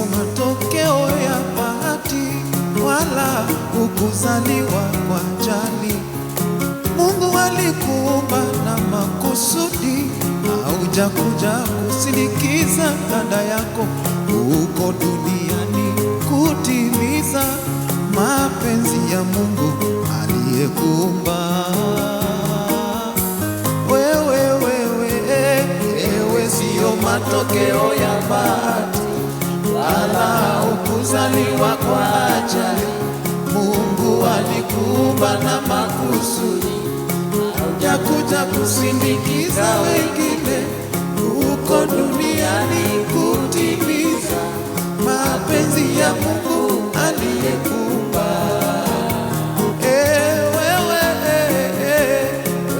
matokeo ya bahati wala hukuzaliwa kwa ajali. Mungu alikuumba na makusudi, haujakuja kusindikiza dada yako uko duniani kutimiza mapenzi ya Mungu aliyekuumba. Wewe sio matokeo ya bahati wala hukuzaliwa kwa ajali. Mungu alikuumba na makusudi, haujakuja kusindikiza wengine uko duniani kutimiza mapenzi ya Mungu aliyekuumba.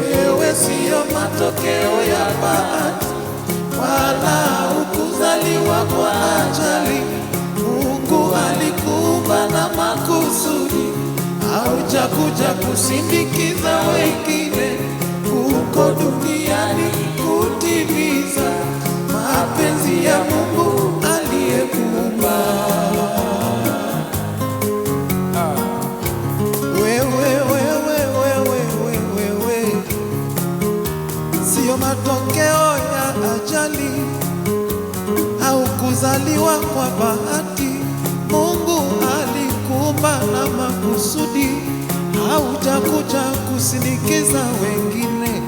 Wewe sio matokeo ya bahati wala hukuzaliwa kwa ajali. Mungu alikuumba na makusudi, haujakuja kusindikiza wengine uko duniani kutimiza mapenzi ya Mungu aliyekuumba. Wewe sio matokeo ya ajali au kuzaliwa kwa bahati. Mungu alikuumba na makusudi, haujakuja kusindikiza wengine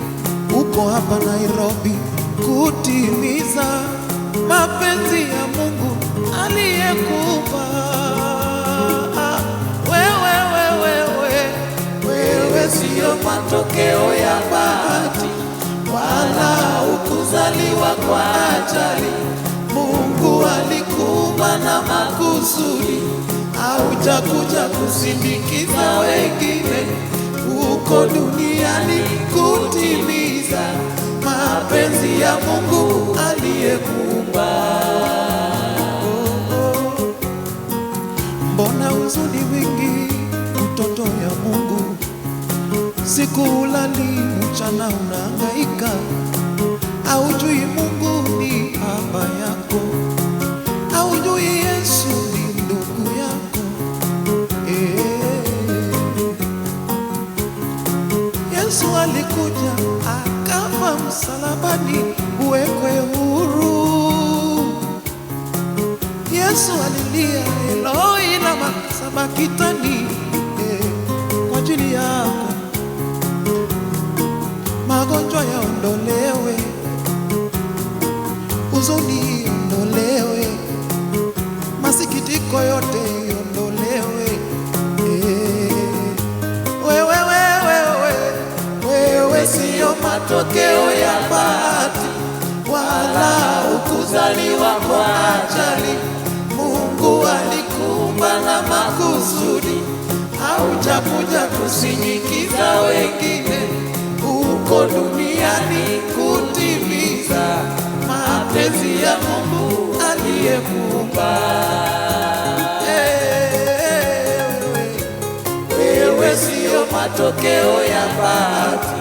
uko hapa Nairobi kutimiza mapenzi ya Mungu aliyekuumba. Wewe sio matokeo ya bahati wala hukuzaliwa kwa ajali. Mungu alikuumba na makusudi, haujakuja kusindikiza wengine uko duniani kutimiza mapenzi ya Mungu aliyekuumba. Mbona huzuni wingi mtoto ya Mungu? Siku ulali mchana unahangaika, haujui Mungu ni baba yako, haujui Yesu ni ndugu yako. Yesu alikuja akafa msalabani uwekwe huru. Yesu alilia Eloi lama sabakitani kwa ajili yako. Magonjwa yaondolewe, huzuni iondolewe, masikitiko yote iondolewe. Wewe sio matokeo ya bahati wala hukuzaliwa kwa ajali. Mungu alikuumba na makusudi, haujakuja kusindikiza wengine uko duniani kutimiza mapenzi ya Mungu aliyekuumba. Wewe sio matokeo ya bahati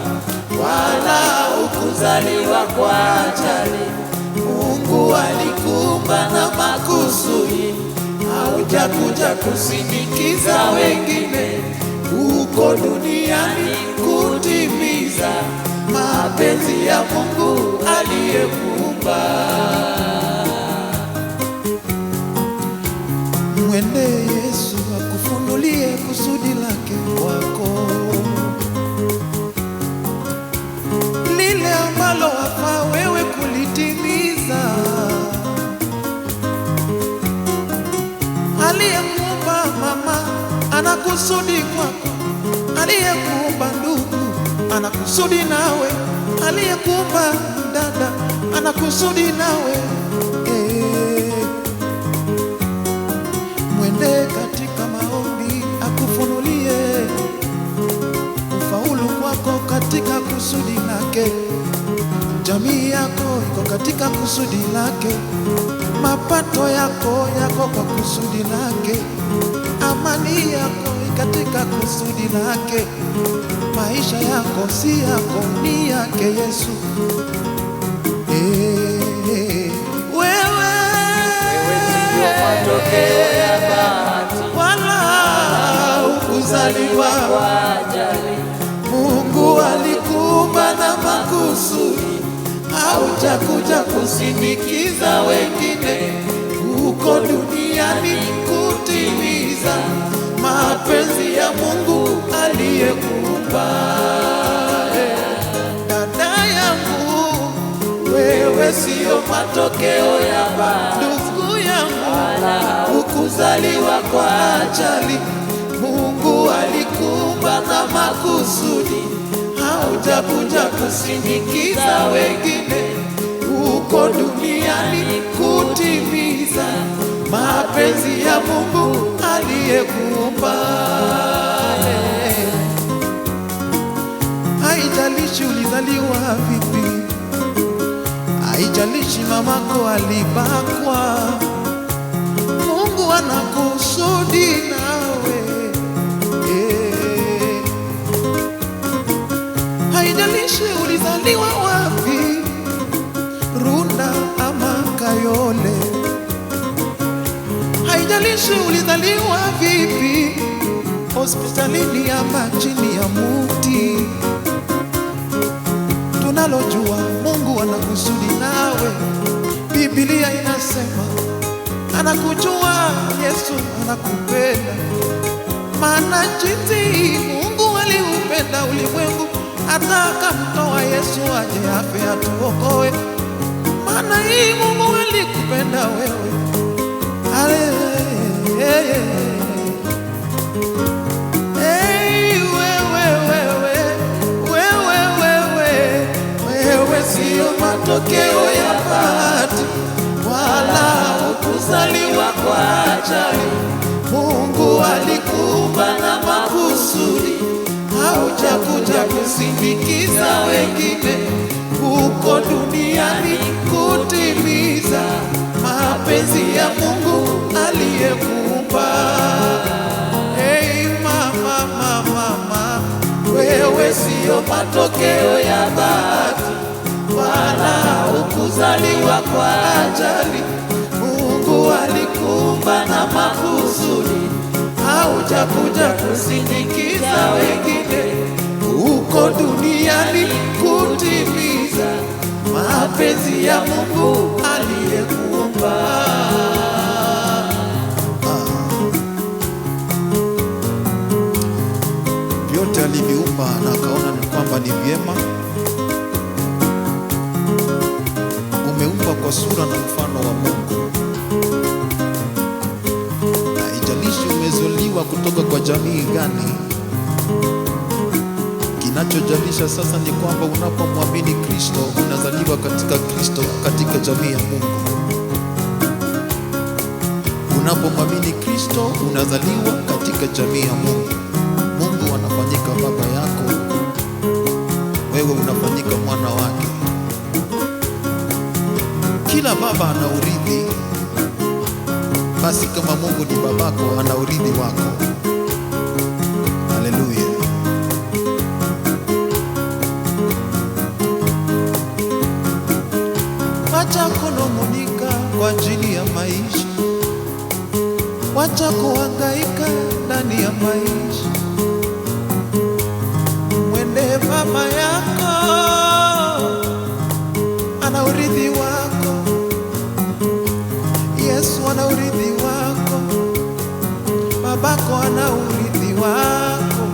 wala hukuzaliwa kwa ajali. Mungu alikuumba na makusudi, haujakuja kusindikiza wengine uko duniani kutimiza mapenzi ya Mungu aliyekuumba. Mwende Yesu akufunulie kusudi lake kwako, lile ambalo wafaa wewe kulitimiza. Aliyekuumba mama ana kusudi kwako, aliyekuumba ndugu ana kusudi nawe, aliyekuumba dada ana kusudi nawe. Mwende katika maombi akufunulie ufaulu kwako katika kusudi lake. Jamii yako iko katika kusudi lake, mapato yako yako kwa kusudi lake, amani yako katika kusudi lake. Maisha yako si yako, ni yake Yesu. Wewe sio haujakuja kusindikiza wengine huko duniani kutimiza mapenzi ya Mungu aliyekuumba. Dada yangu, wewe sio matokeo ya ndugu yangu, ukuzaliwa kwa ajali. Mungu alikuumba na makusudi, haujakuja kusindikiza wengine huko duniani kutimiza mapenzi ya Mungu aliyekuumba. Haijalishi ulizaliwa vipi, haijalishi mamako alibakwa, Mungu anakusudi nawe. Haijalishi ulizaliwa wapi, Runda ama Kayole, haijalishi ulizaliwa vipi, hospitalini ama chini ya muti, tunalojua Mungu anakusudi nawe. Biblia inasema anakujua, Yesu anakupenda, maana jinsi Mungu aliupenda ulimwengu hata akamtoa Yesu aje afe atuokoe. Maana hii Mungu alikupenda wewe. Wewe sio matokeo ya bahati, wala ukuzaliwa kwa ajali. Mungu alikuumba na makusudi, haujakuja kusindikiza wengine huko duniani kutimiza mapenzi ya Mungu aliyekuumba. Hey mama, wewe sio matokeo ya bahati, wala ukuzaliwa kwa ajali. Mungu alikuumba na makusudi, haujakuja kusindikiza wengine huko duniani kutimiza mapenzi ya Mungu aliyekuumba. Vyote aliviumba na akaona ni kwamba ni vyema. Umeumba kwa sura na mfano wa Mungu. Haijalishi umezaliwa kutoka kwa jamii gani, kinachojalisha sasa ni kwamba unapomwamini Kristo, unazaliwa katika Kristo, katika jamii ya Mungu. Unapomwamini Kristo, unazaliwa katika jamii ya Mungu. Mungu anafanyika baba yako, wewe unafanyika mwana wake. Kila baba ana urithi, basi kama Mungu ni babako, ana urithi wako. Haleluya. Wacha kunung'unika kwa ajili ya maisha, wacha kuhangaika ndani ya maisha. Mwende mama yako, ana urithi wako. Yesu ana urithi wako, babako ana urithi wako.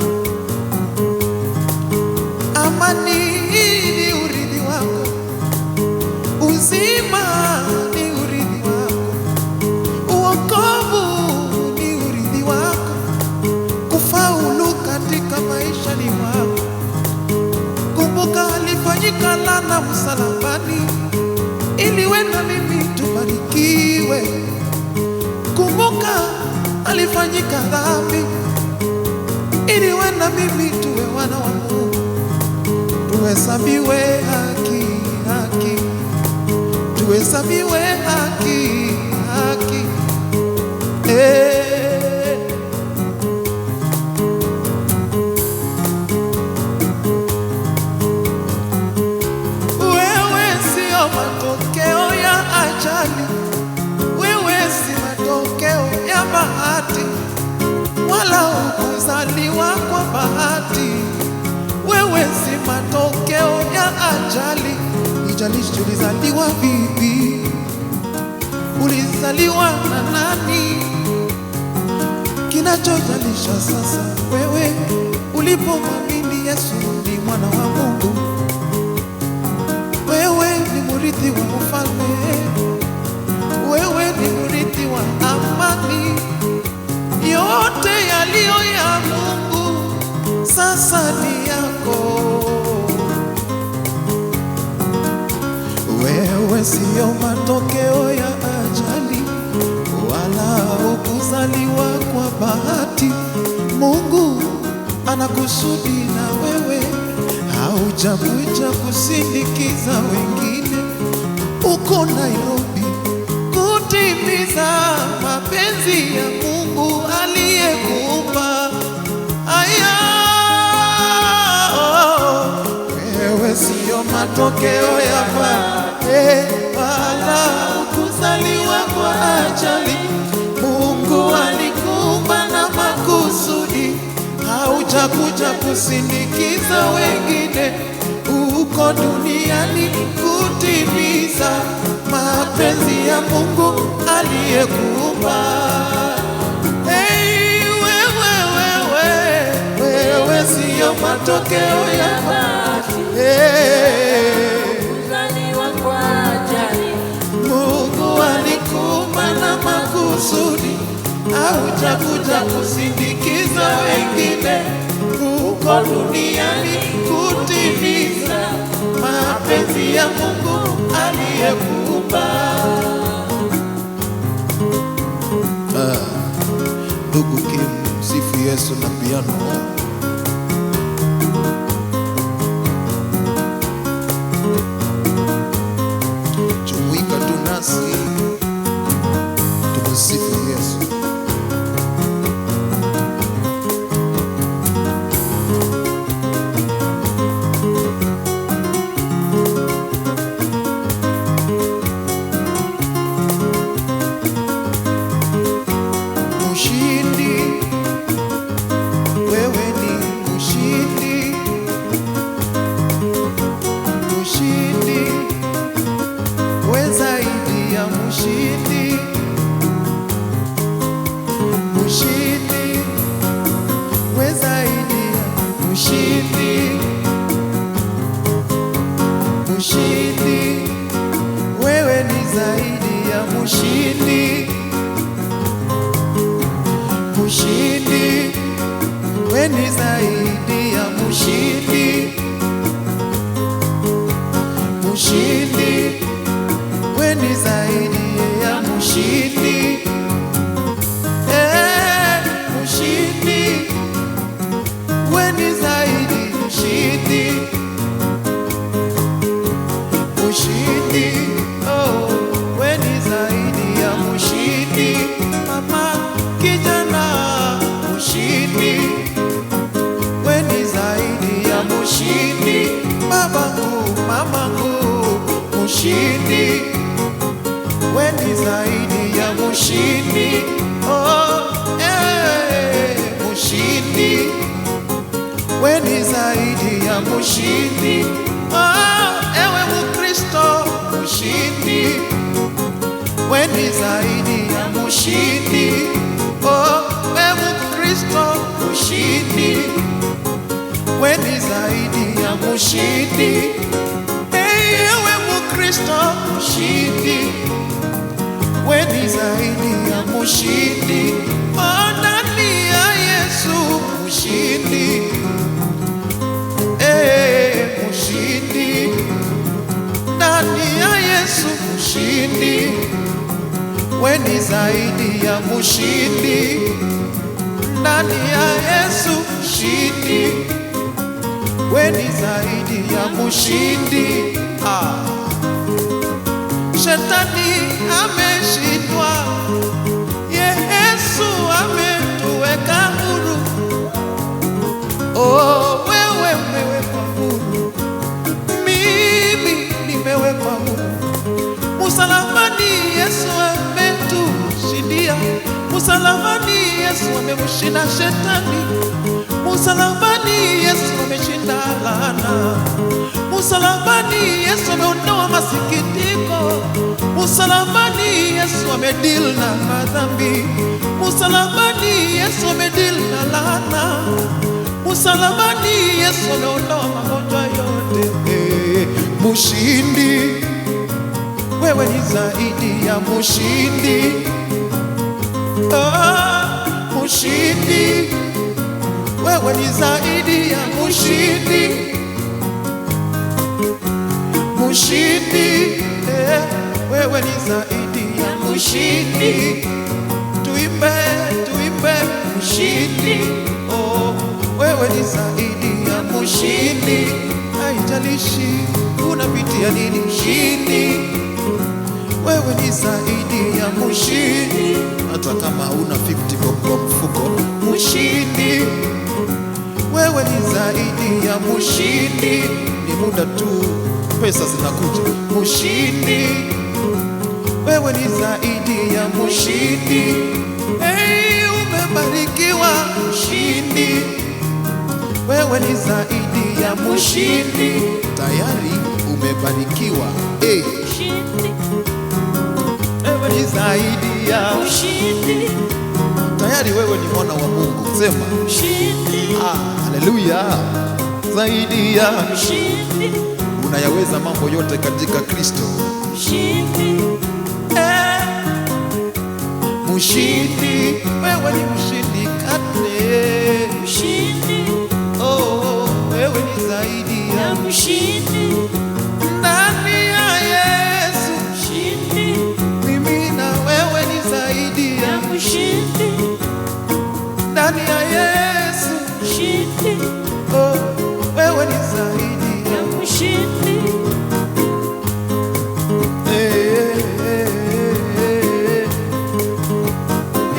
Amani ni urithi wako, uzima ni urithi wako, uokovu ni urithi wako, kufaulu katika maisha ni wako. Kumbuka alifanyika laana msalabani ili wewe na mimi tubarikiwe. Kumbuka alifanyika dhambi ili wewe na mimi tuwe wana wa Mungu, tuhesabiwe haki, tuhesabiwe haki. Wewe sio matokeo ya ajali, wewe si matokeo ya bahati, wala ukuzaliwa kwa bahati. Wewe si matokeo ya ajali, haijalishi ulizaliwa vipi, ulizaliwa na nani. Kinachojalisha sasa wewe ulipomwamini Yesu ni mwana wa Mungu. Wewe ni murithi wa ufalme, wewe ni murithi wa amani. Yote yaliyo ya Mungu sasa ni yako. Wewe sio matokeo ya ajali, wala hukuzaliwa kwa bahati. Mungu anakusudi na wewe, haujakuja kusindikiza wengine. Uko Nairobi kutimiza mapenzi ya Mungu aliyekuumba. Aya, wewe sio matokeo ya bahati, wala hukuzaliwa kwa ajali. Mungu alikuumba na makusudi, haujakuja kusindikiza wengine. Uko duniani kutimiza mapenzi ya Mungu aliyekuumba. Hey, wewe sio matokeo ya bahati, kuzaliwa kwa ajali. Mungu alikuumba na makusudi, haujakuja kusindikiza wengine. Uko duniani kutimiza mapenzi ya Mungu aliyekuumba. Ndugu Kim, msifu Yesu na piano. Jumuika tunasi tumsifu Yesu. Mshindi, wewe ni mshindi. Mshindi, wewe zaidi ya mshindi. Mshindi, wewe zaidi ya mshindi. Mshindi, wewe ni zaidi ya mshindi. Mshindi, wewe ni zaidi ya mshindi. Mshindi, wewe ni zaidi ya mshindi. Mshindi, wewe ni zaidi mshindi. Mshindi, oh, wewe ni zaidi ya mshindi. Mama kijana, mshindi, wewe ni zaidi ya mshindi. Mamangu, mshindi, wewe ni zaidi ya mshindi. Oh, mshindi, wewe ni zaidi ya mshindi. Oh, ewe Mkristo, mshindi, wewe ni zaidi ya mshindi. Oh, ewe Mkristo, mshindi, wewe ni zaidi ya mshindi. Ewe Mkristo, mshindi, wewe ni zaidi ya mshindi. Oh, ndani ya Yesu mshindi. Mshindi, ndani ya Yesu mshindi. Wewe ni zaidi ya mshindi. Ndani ya Yesu mshindi, wewe ni zaidi ya mshindi. Shetani ameshindwa, Yesu ametuweka huru. Oh, wewe umewekwa huru, mimi nimewekwa huru. Msalabani Yesu ametushindia, msalabani Yesu amemshinda shetani, msalabani Yesu ameshinda laana, Msalabani Yesu ameondoa masikitiko. Msalabani Yesu amedeal na madhambi. Msalabani Yesu amedeal na laana. Msalabani Yesu ameondoa magonjwa yote. Mshindi, wewe ni zaidi ya mshindi. Mshindi, wewe ni zaidi ya mshindi. Mshindi, wewe ni zaidi ya mshindi. Tuimbe, tuimbe mshindi. Oh, wewe ni zaidi ya mshindi. Haijalishi unapitia nini, mshindi. Wewe ni zaidi ya mshindi. Hata kama una 50 bob kwa mfuko, mshindi. Wewe ni zaidi ya mshindi. Ni muda tu, pesa zinakuja. Mshindi, wewe ni zaidi ya mshindi. Hey, umebarikiwa mshindi. Wewe ni zaidi ya mshindi. Tayari umebarikiwa. Hey. Wewe ni zaidi ya mshindi. Tayari wewe ni mwana wa Mungu. Sema mshindi. Haleluya. Zaidi ya mshindi. Unayaweza mambo yote katika Kristo. Mshindi. Mshindi, wewe ni mshindi kate. Mshindi. Oh, wewe ni zaidi ya mshindi. Ndani ya Yesu mshindi. Mimi na wewe ni zaidi ya mshindi. Ndani ya Yesu mshindi. Oh, wewe ni zaidi ya mshindi.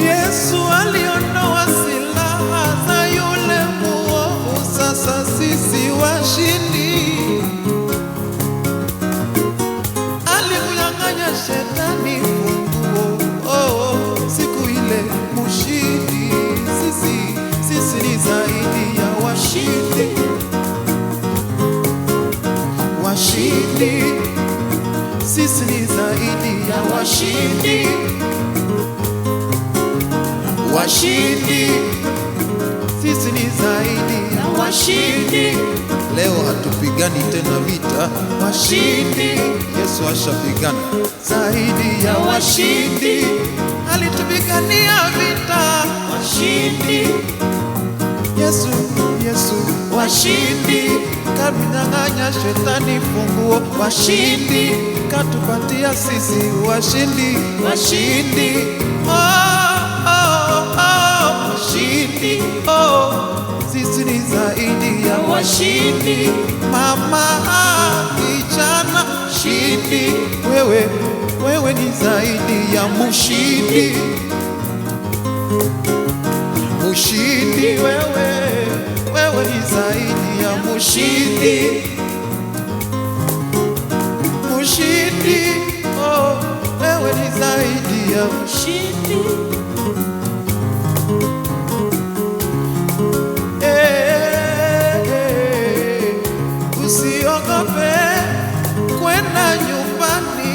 Yesu aliondoa silaha za yule muovu, sasa sisi washindi. Alimnyang'anya shetani funguo, siku ile mshindi. Sisi ni zaidi ya washindi. Washindi, sisi ni zaidi ya washindi. Washindi, sisi ni zaidi ya washindi. Leo hatupigani tena vita, washindi. Yesu ashapigana zaidi ya washindi. Alitupigania vita, washindi. Yesu washindi. Kamnyang'anya shetani funguo, washindi. Katupatia sisi washindi, washindi. Washindi, sisi ni zaidi ya washindi. Mama, kijana, shindi. Wewe ni zaidi ya mshindi. Mshindi, wewe ni zaidi ya mshindi. Mshindi, wewe ni zaidi ya mshindi. Usiogope kwenda nyumbani,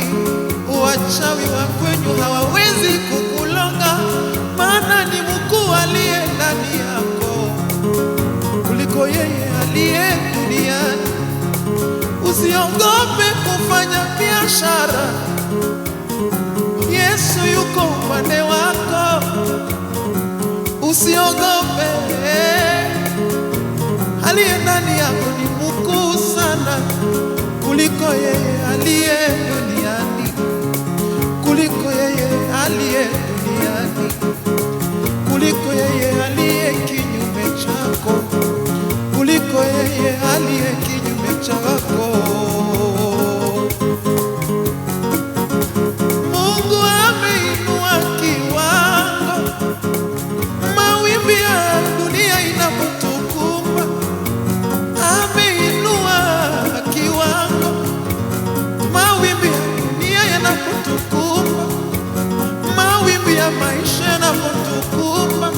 wachawi wa kwenyu hawawezi kukulonga, maana ni mkuu aliye ndani yako kuliko yeye aliye duniani. Usiogope kufanya biashara, Yesu yuko upande wako. Usiogope, aliye ndani yako ni mkuu sana kuliko yeye aliye duniani, kuliko yeye aliye duniani, kuliko yeye aliye kinyume chako, kuliko yeye aliye kinyume chako. Mungu ameinua kiwango, mawimbi ya dunia inapotukumba. Ameinua kiwango, mawimbi ya dunia yanapotukumba, mawimbi ya maisha yanapotukumba.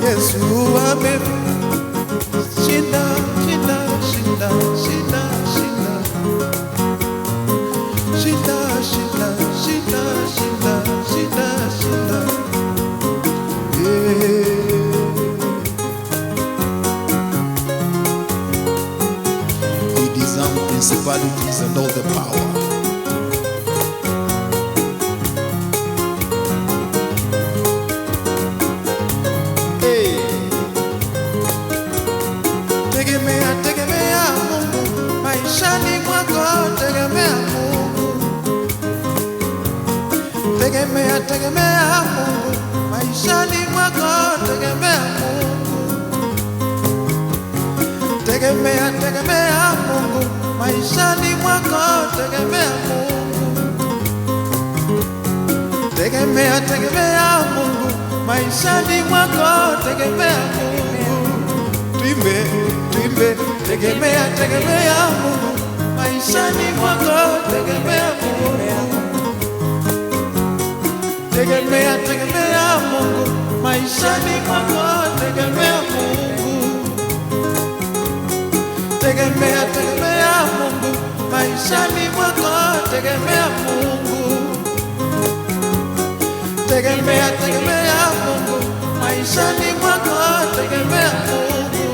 Yesu ameshinda, shinda, shinda, shinda, shinda. and all the power. Hey. Tegemea, tegemea Mungu maishani mwako, tegemea Mungu. Tegemea, tegemea Mungu maishani mwako, tegemea Mungu. Tegemea, tegemea Mungu maishani mwako, tegemea Mungu. Tegemea, tegemea Mungu maishani mwako, tegemea Mungu. Tuimbe, tuimbe, tegemea, tegemea Mungu maishani mwako, tegemea Mungu. Tegemea, tegemea Mungu maishani mwako, tegemea Mungu. Tegemea, tegemea Mungu maishani mwako, tegemea Mungu. Tegemea, tegemea Mungu maishani mwako, tegemea Mungu.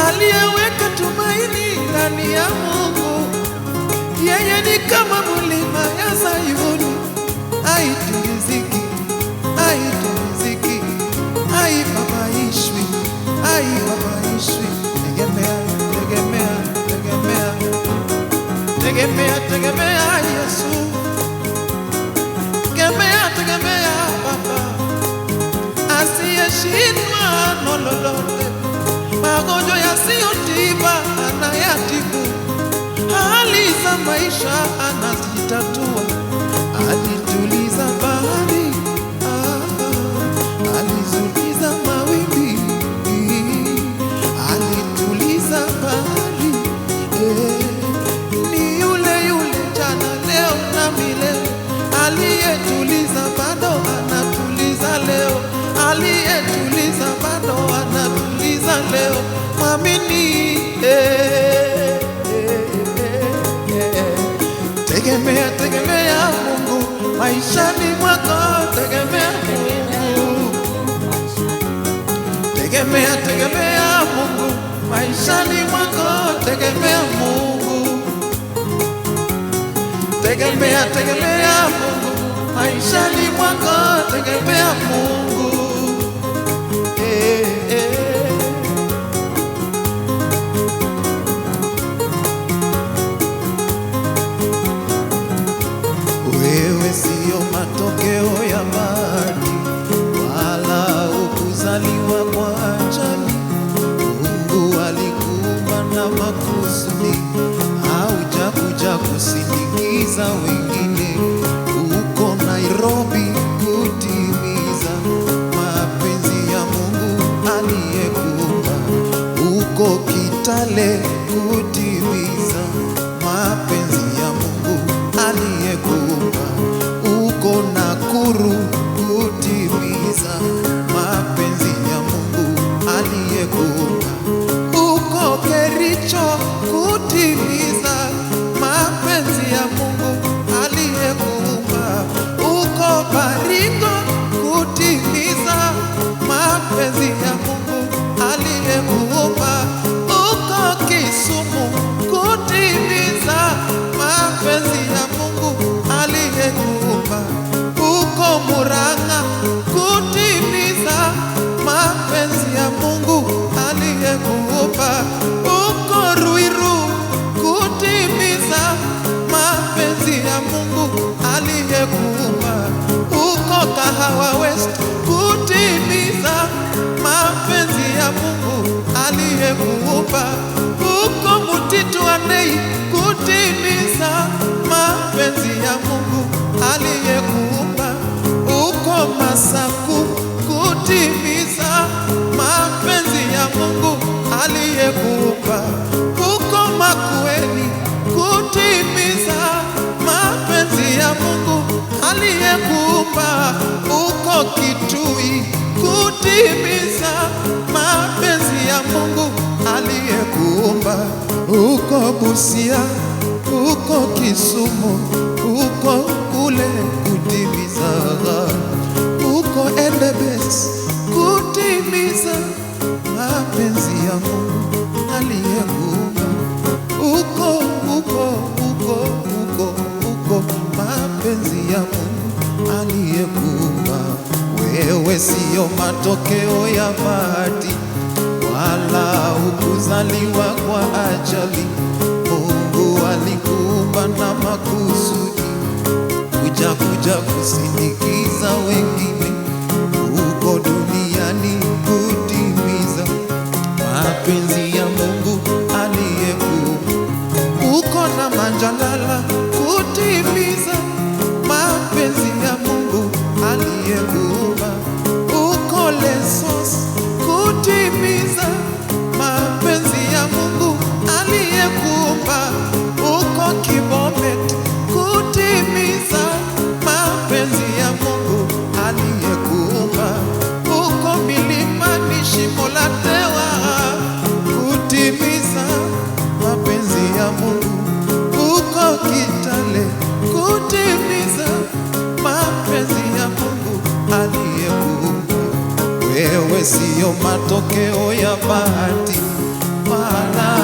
Aliyeweka tumaini ndani ya Mungu, yeye ni kama mlima ya Sayuni, haitingiziki, haitingiziki, haibabaishwi, haibabaishwi. Tegemea, tegemea, tegemea, tegemea, tegemea Yesu. Tegemea, tegemea Baba asiyeshindwa na lolote. Magonjwa yasiyotiba anayatibu, hali za maisha anazitatua. Alituliza bahari, alizuliza mawimbi, alituliza bahari. Ni yule yule jana, leo na milele. Aliyetuliza bado anatuliza leo, aliyetuliza bado anatuliza leo. Mwamini, tegemea, tegemea Mungu maishani mwako, tegemea Mungu. Tegemea, tegemea Mungu maishani mwako, tegemea Mungu. Tegemea, tegemea Mungu maishani mwako, tegemea Mungu. Wewe sio matokeo ya bahati, wala ukuzaliwa kwa ajali. Mungu alikuumba na makusudi, haujakuja kusindikiza wengine. Uko Nairobi kutimiza mapenzi ya Mungu aliyekuumba. Uko Kitale kutimiza mapenzi ya Mungu aliyekuumba. Uko Nakuru kutimiza mapenzi ya Mungu aliyekuumba. Uko Kericho kutimiza mapenzi ya Mungu aliyekuumba. Uko Baringo kutimiza mapenzi ya Mungu aliyekuumba. Uko Kisumu kutimiza mapenzi ya Mungu aliyekuumba. Uko Murang'a kutimiza mapenzi ya Mungu aliyekuumba. Uko Ruiru kutimiza mapenzi ya Mungu aliyekuumba. Uko Kahawa West kutimiza mapenzi ya Mungu aliyekuumba. Uko Mutitu Andei kutimiza mapenzi ya Mungu aliyekuumba. Uko Masaku kutimiza mapenzi ya Mungu aliyekuumba. Uko Makueni kutimiza mapenzi ya Mungu aliyekuumba. Uko Kitui kutimiza mapenzi ya Mungu aliyekuumba. Uko Busia, uko Kisumu, uko kule kutimiza. Uko Endebess kutimiza mapenzi ya Mungu aliyekuumba. wewe siyo matokeo ya bahati, wala hukuzaliwa kwa ajali. Mungu alikuumba na makusudi, kuja kusindikiza wengine uko duniani, kutimiza mapenzi ya Mungu aliyekuumba. Uko na manjalala, kutimiza mapenzi ya Mungu aliyekuumba. Uko Lesos, kutimiza mapenzi ya Mungu aliyekuumba. Uko Kibomet, kutimiza mapenzi ya Mungu aliyekuumba. Uko milimani Shimo la Tewa, kutimiza mapenzi ya Mungu. Uko Kitale, kutimiza mapenzi ya Mungu aliyekuumba. Wewe siyo matokeo ya bahati, wala